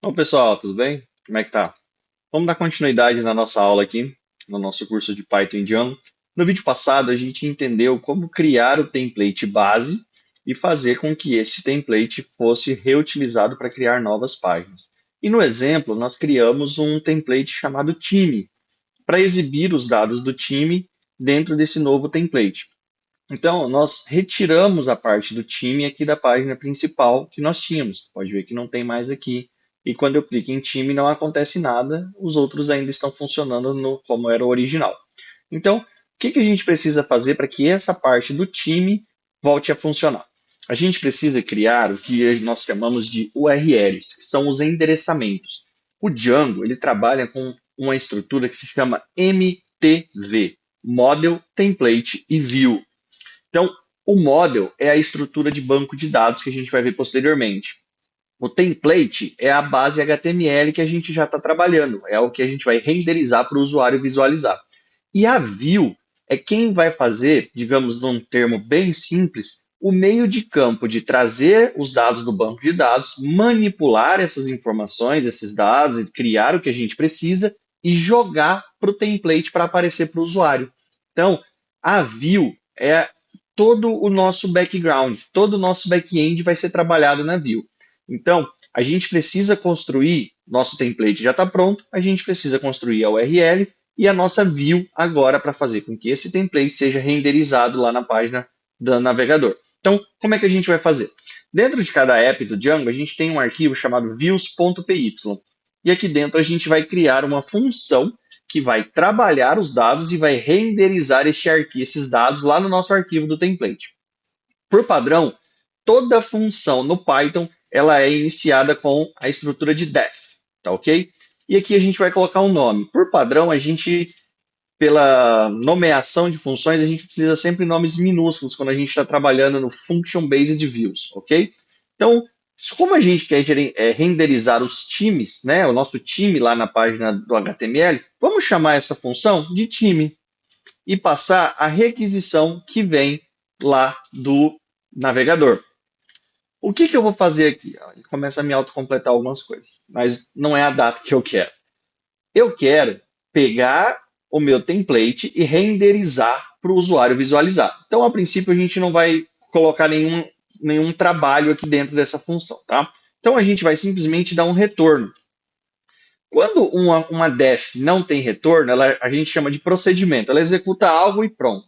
Bom, pessoal, tudo bem? Como é que tá? Vamos dar continuidade na nossa aula aqui, no nosso curso de Python indiano. No vídeo passado, a gente entendeu como criar o template base e fazer com que esse template fosse reutilizado para criar novas páginas. E no exemplo, nós criamos um template chamado time, para exibir os dados do time dentro desse novo template. Então, nós retiramos a parte do time aqui da página principal que nós tínhamos. Pode ver que não tem mais aqui. E quando eu clico em time, não acontece nada. Os outros ainda estão funcionando como era o original. Então, o que a gente precisa fazer para que essa parte do time volte a funcionar? A gente precisa criar o que nós chamamos de URLs, que são os endereçamentos. O Django ele trabalha com uma estrutura que se chama MTV, Model, Template e View. Então, o model é a estrutura de banco de dados que a gente vai ver posteriormente. O template é a base HTML que a gente já está trabalhando, é o que a gente vai renderizar para o usuário visualizar. E a view é quem vai fazer, digamos num termo bem simples, o meio de campo de trazer os dados do banco de dados, manipular essas informações, esses dados, e criar o que a gente precisa e jogar para o template para aparecer para o usuário. Então, a view é todo o nosso background, todo o nosso back-end vai ser trabalhado na view. Então, a gente precisa construir, nosso template já está pronto, a gente precisa construir a URL e a nossa view agora para fazer com que esse template seja renderizado lá na página do navegador. Então, como é que a gente vai fazer? Dentro de cada app do Django, a gente tem um arquivo chamado views.py. E aqui dentro a gente vai criar uma função que vai trabalhar os dados e vai renderizar esses dados lá no nosso arquivo do template. Por padrão, toda função no Python ela é iniciada com a estrutura de def, tá ok? E aqui a gente vai colocar um nome. Por padrão, a gente, pela nomeação de funções, a gente utiliza sempre nomes minúsculos quando a gente está trabalhando no Function Based Views, ok? Então, como a gente quer renderizar os times, né, o nosso time lá na página do HTML, vamos chamar essa função de time e passar a requisição que vem lá do navegador. O que eu vou fazer aqui? Ele começa a me autocompletar algumas coisas, mas não é a data que eu quero. Eu quero pegar o meu template e renderizar para o usuário visualizar. Então, a princípio, a gente não vai colocar nenhum trabalho aqui dentro dessa função, tá? Então, a gente vai simplesmente dar um retorno. Quando uma def não tem retorno, a gente chama de procedimento. Ela executa algo e pronto.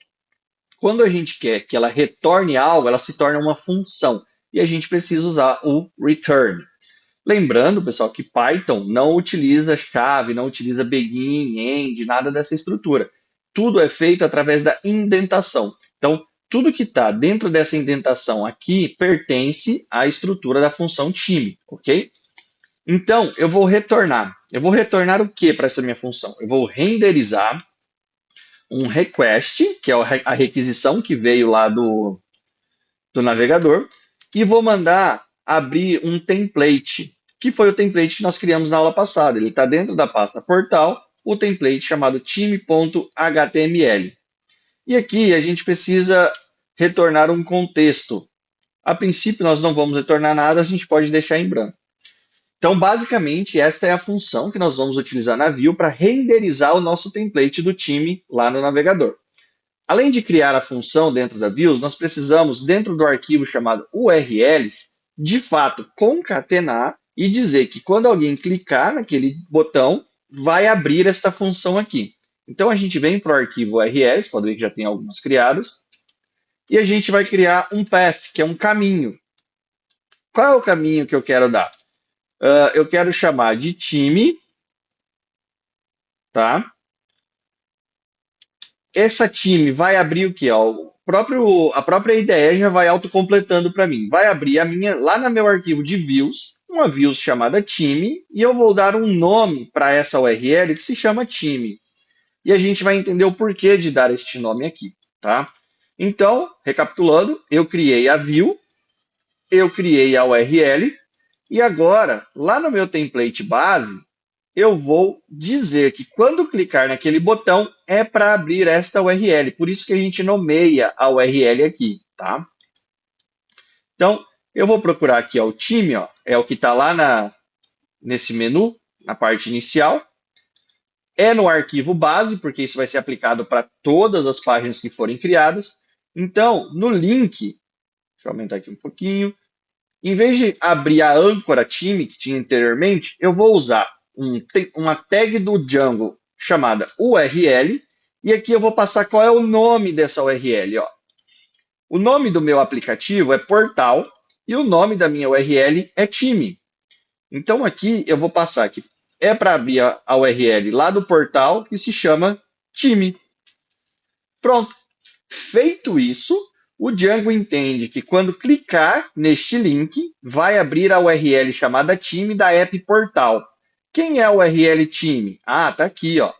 Quando a gente quer que ela retorne algo, ela se torna uma função. E a gente precisa usar o return. Lembrando, pessoal, que Python não utiliza chave, não utiliza begin, end, nada dessa estrutura. Tudo é feito através da indentação. Então, tudo que está dentro dessa indentação aqui pertence à estrutura da função time, ok? Então, eu vou retornar. Eu vou retornar o que para essa minha função? Eu vou renderizar um request, que é a requisição que veio lá do navegador, e vou mandar abrir um template, que foi o template que nós criamos na aula passada. Ele está dentro da pasta portal, o template chamado time.html. E aqui a gente precisa retornar um contexto. A princípio, nós não vamos retornar nada, a gente pode deixar em branco. Então, basicamente, esta é a função que nós vamos utilizar na view para renderizar o nosso template do time lá no navegador. Além de criar a função dentro da views, nós precisamos, dentro do arquivo chamado URLs, de fato concatenar e dizer que quando alguém clicar naquele botão, vai abrir esta função aqui. Então a gente vem para o arquivo URLs, pode ver que já tem algumas criadas, e a gente vai criar um path, que é um caminho. Qual é o caminho que eu quero dar? Eu quero chamar de time, tá? Essa time vai abrir o que? A própria IDE já vai autocompletando para mim. Vai abrir a minha, lá no meu arquivo de views, uma views chamada time, e eu vou dar um nome para essa URL que se chama time. E a gente vai entender o porquê de dar este nome aqui, tá? Então, recapitulando, eu criei a view, eu criei a URL, e agora, lá no meu template base, eu vou dizer que quando clicar naquele botão é para abrir esta URL. Por isso que a gente nomeia a URL aqui, tá? Então, eu vou procurar aqui ó, o time, ó, é o que está lá nesse menu, na parte inicial. É no arquivo base, porque isso vai ser aplicado para todas as páginas que forem criadas. Então, no link, deixa eu aumentar aqui um pouquinho. Em vez de abrir a âncora time que tinha anteriormente, eu vou usar uma tag do Django chamada URL. E aqui eu vou passar qual é o nome dessa URL. Ó. O nome do meu aplicativo é portal e o nome da minha URL é time. Então aqui eu vou passar que é para abrir a URL lá do portal que se chama time. Pronto. Feito isso, o Django entende que quando clicar neste link, vai abrir a URL chamada time da app portal. Quem é a URL time? Ah, tá aqui, ó.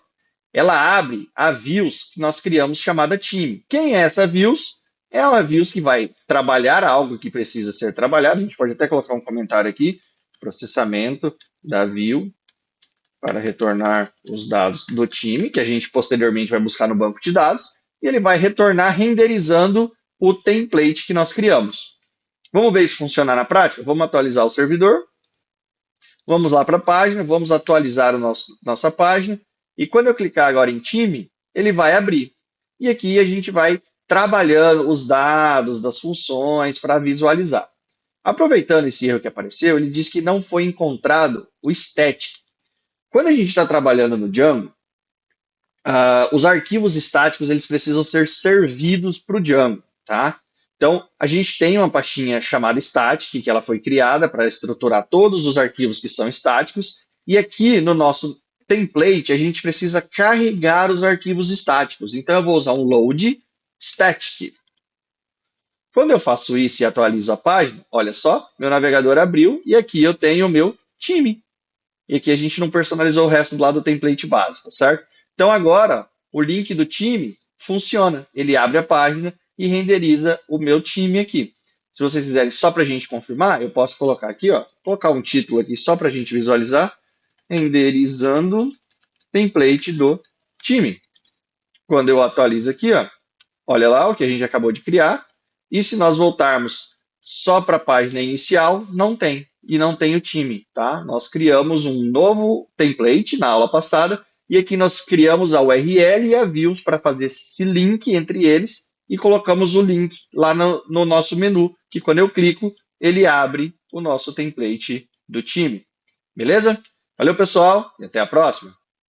Ela abre a views que nós criamos chamada time. Quem é essa views? É uma views que vai trabalhar algo que precisa ser trabalhado. A gente pode até colocar um comentário aqui. Processamento da view para retornar os dados do time, que a gente posteriormente vai buscar no banco de dados, e ele vai retornar renderizando o template que nós criamos. Vamos ver isso funcionar na prática? Vamos atualizar o servidor. Vamos lá para a página, vamos atualizar nossa página, e quando eu clicar agora em time, ele vai abrir. E aqui a gente vai trabalhando os dados das funções para visualizar. Aproveitando esse erro que apareceu, ele diz que não foi encontrado o static. Quando a gente está trabalhando no Django, os arquivos estáticos eles precisam ser servidos para o Django, tá? Então, a gente tem uma pastinha chamada static, que ela foi criada para estruturar todos os arquivos que são estáticos, e aqui no nosso template a gente precisa carregar os arquivos estáticos. Então, eu vou usar um load static. Quando eu faço isso e atualizo a página, olha só, meu navegador abriu e aqui eu tenho o meu time. E aqui a gente não personalizou o resto do lado do template base, tá certo? Então agora o link do time funciona. Ele abre a página e renderiza o meu time aqui. Se vocês quiserem só para a gente confirmar, eu posso colocar aqui, ó, colocar um título aqui só para a gente visualizar, renderizando template do time. Quando eu atualizo aqui, ó, olha lá o que a gente acabou de criar. E se nós voltarmos só para a página inicial, não tem. E não tem o time, tá? Nós criamos um novo template na aula passada, e aqui nós criamos a URL e a views para fazer esse link entre eles, e colocamos o link lá no nosso menu, que quando eu clico, ele abre o nosso template do time. Beleza? Valeu, pessoal, e até a próxima.